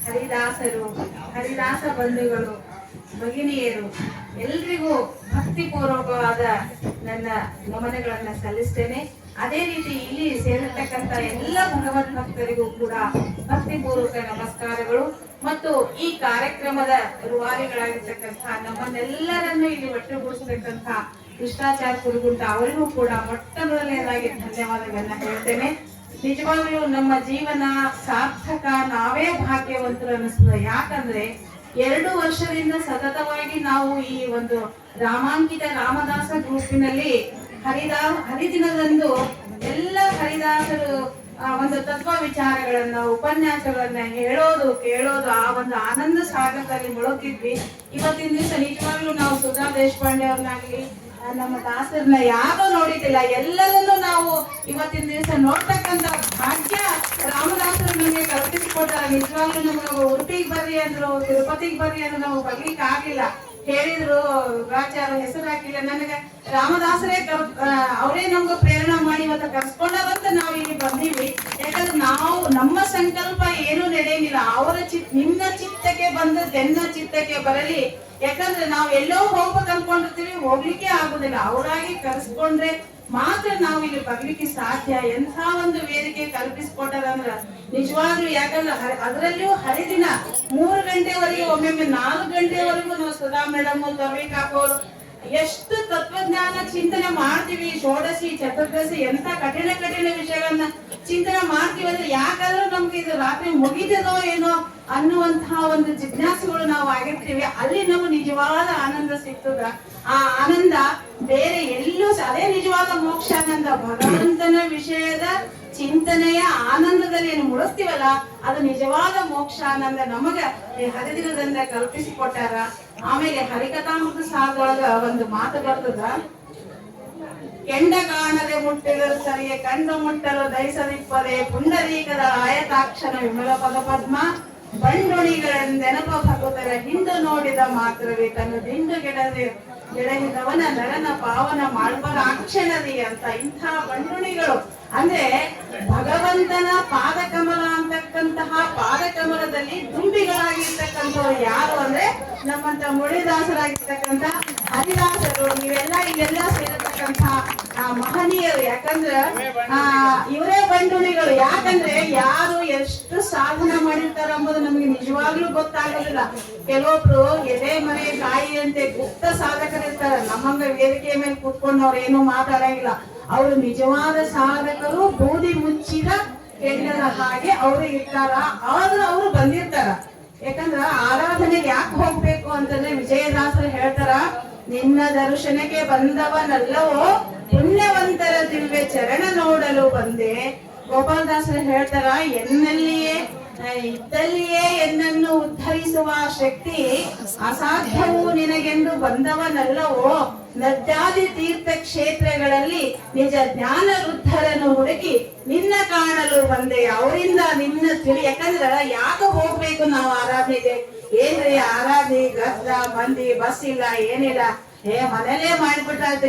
ಹರಿದಾಸರು, ಹರಿದಾಸ ಬಂಧುಗಳು, ಭಗಿನಿಯರು ಎಲ್ರಿಗೂ ಭಕ್ತಿಪೂರ್ವಕವಾದ ನನ್ನ ನಮನಗಳನ್ನ ಸಲ್ಲಿಸ್ತೇನೆ. ಅದೇ ರೀತಿ ಇಲ್ಲಿ ಸೇರಿರ್ತಕ್ಕಂಥ ಎಲ್ಲ ಭಗವದ್ ಭಕ್ತರಿಗೂ ಕೂಡ ಭಕ್ತಿಪೂರ್ವಕ ನಮಸ್ಕಾರಗಳು. ಮತ್ತು ಈ ಕಾರ್ಯಕ್ರಮದ ರೂವಾರಿಗಳಾಗಿರ್ತಕ್ಕಂಥ ನಮ್ಮನ್ನೆಲ್ಲರನ್ನು ಇಲ್ಲಿ ಒಟ್ಟುಗೂಡಿಸತಕ್ಕಂಥ ಕೃಷ್ಣಾಚಾರ್ಯ ಕುರುಗುಂಟ ಅವರಿಗೂ ಕೂಡ ಮೊಟ್ಟ ಮೊದಲನೇದಾಗಿ ಧನ್ಯವಾದಗಳನ್ನ ಹೇಳ್ತೇನೆ. ನಿಜವಾಗ್ಲೂ ನಮ್ಮ ಜೀವನ ಸಾರ್ಥಕ, ನಾವೇ ಭಾಗ್ಯವಂತರು ಅನಿಸ್ತದೆ. ಯಾಕಂದ್ರೆ 2 ವರ್ಷದಿಂದ ಸತತವಾಗಿ ನಾವು ಈ ಒಂದು ರಾಮಾಂಕಿತ ರಾಮದಾಸ ಗ್ರೂಪಿನಲ್ಲಿ ಹರಿದಿನದಂದು ಎಲ್ಲ ಹರಿದಾಸರು ಒಂದು ತತ್ವ ವಿಚಾರಗಳನ್ನ, ಉಪನ್ಯಾಸಗಳನ್ನ ಹೇಳೋದು ಕೇಳೋದು, ಆ ಒಂದು ಆನಂದ ಸಾಗರದಲ್ಲಿ ಮುಳುಗಿದ್ವಿ. ಇವತ್ತಿನ ದಿವಸ ನಿಜವಾಗ್ಲೂ ನಾವು ಸುಧಾ ದೇಶಪಾಂಡೆ ಅವ್ರನ್ನಾಗ್ಲಿ ನಮ್ಮ ದಾಸರನ್ನ ಯಾರು ನೋಡಿದ್ದಿಲ್ಲ, ಎಲ್ಲರನ್ನೂ ನಾವು ಇವತ್ತಿನ ದಿವಸ ನೋಡ್ತಕ್ಕಂಥ ಭಾಗ್ಯ ರಾಮದಾಸರು ನಮಗೆ ಕಲ್ಪಿಸಿಕೊಟ್ಟಾರ. ನಿಜವಾಗ್ಲೂ ನಮ್ಗೆ ಉಡುಪಿಗೆ ಬರ್ರಿ ಅಂದ್ರು, ತಿರುಪತಿಗೆ ಬರ್ರಿ ಅಂದ್ರು ನಾವು ಬರ್ಲಿಕ್ಕೆ ಆಗ್ಲಿಲ್ಲ. ಹೇಳಿದ್ರು ರಾಚಾರ ಹೆಸರು ಹಾಕಿಲ್ಲ, ನನಗೆ ರಾಮದಾಸರೇ ಅವರೇ ನಮ್ಗೆ ಪ್ರೇರಣೆ ಮಾಡಿ ಇವತ್ತು ಕರ್ಸ್ಕೊಂಡಾರಂತ ನಾವು ಇಲ್ಲಿ ಬಂದೀವಿ. ಯಾಕಂದ್ರೆ ನಾವು ನಮ್ಮ ಸಂಕಲ್ಪ ಏನು ನಡೆಯಂಗಿಲ್ಲ, ಅವರ ನಿಮ್ಮ ಚಿತ್ತಕ್ಕೆ ಬಂದದ್ದೆನ್ನ ಚಿತ್ತಕ್ಕೆ ಬರಲಿ. ಯಾಕಂದ್ರೆ ನಾವು ಎಲ್ಲೋ ಹೋಗ್ಬೇಕು ಅನ್ಕೊಂಡಿರ್ತೀವಿ, ಹೋಗ್ಲಿಕ್ಕೆ ಆಗುದಿಲ್ಲ. ಅವರಾಗಿ ಕರೆಸ್ಕೊಂಡ್ರೆ ಮಾತ್ರ ನಾವು ಇಲ್ಲಿ ಬರ್ಲಿಕ್ಕೆ ಸಾಧ್ಯ. ಎಂಥ ಒಂದು ವೇದಿಕೆ ಕಲ್ಪಿಸ್ಕೊಟ್ಟಾರಂದ್ರ ನಿಜವಾಗ್ಲೂ. ಯಾಕಂದ್ರೆ ಅದರಲ್ಲಿಯೂ ಹರಿದಿನ 3 ಗಂಟೆವರೆಗೂ, ಒಮ್ಮೊಮ್ಮೆ 4 ಗಂಟೆವರೆಗೂ ನಾವು ಸುಧಾ ಮೇಡಮ್, ತರ್ಬೇಕಾಕೋರು ಎಷ್ಟು ತತ್ವಜ್ಞಾನ ಚಿಂತನೆ ಮಾಡ್ತೀವಿ. ಷೋಡಶಿ, ಚತುರ್ದಶಿ ಎಂತ ಕಠಿಣ ವಿಷಯಗಳನ್ನ ಚಿಂತನೆ ಮಾಡ್ತೀವಿ ಅಂದ್ರೆ ಯಾಕಾದ್ರೂ ನಮ್ಗೆ ಇದು ರಾತ್ರಿ ಮುಗಿದದೋ ಏನೋ ಅನ್ನುವಂತಹ ಒಂದು ಜಿಜ್ಞಾಸುಗಳು ನಾವು ಆಗಿರ್ತೀವಿ. ಅಲ್ಲಿ ನಮ್ಗೆ ನಿಜವಾದ ಆನಂದ ಸಿಗ್ತದ. ಆ ಆನಂದ ಬೇರೆ ಎಲ್ಲೂ ಅದೇ ನಿಜವಾದ ಮೋಕ್ಷಾನಂದ. ಭಗವಂತನ ವಿಷಯದ ಚಿಂತನೆಯ ಆನಂದದಲ್ಲಿ ಏನು ಮುಳುಗ್ತೀವಲ್ಲ, ಅದು ನಿಜವಾದ ಮೋಕ್ಷಾನಂದ ನಮಗ ಹರಿದಿನದಿಂದ ಕಲ್ಪಿಸಿಕೊಟ್ಟಾರ. ಆಮೇಲೆ ಹರಿಕಥಾಮೃತ ಸಾರದೊಳಗ ಒಂದು ಮಾತು ಬರ್ತದ, ಕೆಂಡ ಕಾಣದೆ ಮುಟ್ಟಿದರು ಸರಿಯೇ, ಕಂಡು ಮುಟ್ಟಲು ದಯಿಸದಿಪ್ಪದೆ, ಪುಂಡರೀಕದ ಆಯತಾಕ್ಷರ ವಿಮಲ ಪದ ಪದ್ಮ, ಬಂಡುಣಿಗಳೆಂದೆನಪ ಭಗವತರ ಹಿಂಡು ನೋಡಿದ ಮಾತ್ರವೇ ತನ್ನ ದಿಂಡು ಗೆಡಹಿದವನ ನರನ ಪಾವನ ಮಾಡ್ಬರ ಅಕ್ಷಣದಿ ಅಂತ. ಇಂಥ ಬಂಡುಣಿಗಳು ಅಂದ್ರೆ ಭಗವಂತನ ಪಾದಕಮಲ ಅಂತಕ್ಕಂತಹ ಪಾದಕಮಲದಲ್ಲಿ ದುಂಬಿಗಳಾಗಿರ್ತಕ್ಕಂಥವ್ರು ಯಾರು ಅಂದ್ರೆ ನಮ್ಮಂತ ಮುಳಿದಾಸರಾಗಿರ್ತಕ್ಕಂಥ ಹರಿದಾಸರು. ನೀವೆಲ್ಲ ಇಲ್ಲೆಲ್ಲ ಸೇರತಕ್ಕಂಥ ಮಹನೀಯರು. ಯಾಕಂದ್ರೆ ಇವರೇ ಬಂಡುಣಿಗಳು. ಯಾಕಂದ್ರೆ ಯಾರು ಎಷ್ಟು ಸಾಧನೆ ಮಾಡಿರ್ತಾರ ಎಂಬುದು ನಮ್ಗೆ ನಿಜವಾಗ್ಲೂ ಗೊತ್ತಾಗೋದಿಲ್ಲ. ಕೆಲವೊಬ್ರು ಎದೆ ಮನೆ ತಾಯಿಯಂತೆ ಗುಪ್ತ ಸಾಧಕರಿರ್ತಾರ. ನಮ್ಮಂಗ ವೇದಿಕೆಯ ಮೇಲೆ ಕೂತ್ಕೊಂಡು ಅವ್ರು ಏನು ಮಾತಾಡಂಗಿಲ್ಲ. ಅವರು ನಿಜವಾದ ಸಾಧಕರು. ಬೂದಿ ಮುಚ್ಚಿದ ಕೆಂಡದ ಹಾಗೆ ಅವರು ಇರ್ತಾರ. ಆದ್ರೂ ಅವರು ಬಂದಿರ್ತಾರ. ಯಾಕಂದ್ರ ಆರಾಧನೆಗೆ ಯಾಕೆ ಹೋಗ್ಬೇಕು ಅಂತಂದ್ರೆ ವಿಜಯದಾಸರು ಹೇಳ್ತಾರ, ನಿನ್ನ ದರ್ಶನಕ್ಕೆ ಬಂದವನಲ್ಲವೋ ಪುಣ್ಯವಂತರ ದಿವ್ಯ ಚರಣ ನೋಡಲು ಬಂದೆ. ಗೋಪಾಲದಾಸರು ಹೇಳ್ತಾರ, ಎನ್ನಲ್ಲಿಯೇ ಇದ್ದಲ್ಲಿಯೇ ಎನ್ನನ್ನು ಉದ್ಧರಿಸುವ ಶಕ್ತಿ ಅಸಾಧ್ಯವೂ ನಿನಗೆಂದು ಬಂದವನಲ್ಲವೋ. ನದ್ಯಾದಿ ತೀರ್ಥ ಕ್ಷೇತ್ರಗಳಲ್ಲಿ ನಿಜ ಜ್ಞಾನ ವೃದ್ಧರನ್ನು ಹುಡುಕಿ ನಿನ್ನ ಕಾಣಲು ಬಂದೆ. ಅವರಿಂದ ನಿನ್ನ ತಿಳಿ. ಯಾಕಂದ್ರ ಯಾಕೆ ಹೋಗ್ಬೇಕು ನಾವು ಆರಾಧನೆಗೆ? ಏನ್ರಿ ಆರಾಧನೆ, ಗದ್ದ ಮಂದಿ, ಬಸ್ ಇಲ್ಲ, ಏನಿಲ್ಲ, ಮನೇಲೇ ಮಾಡಿಬಿಟ್ರಾಯ್ತು.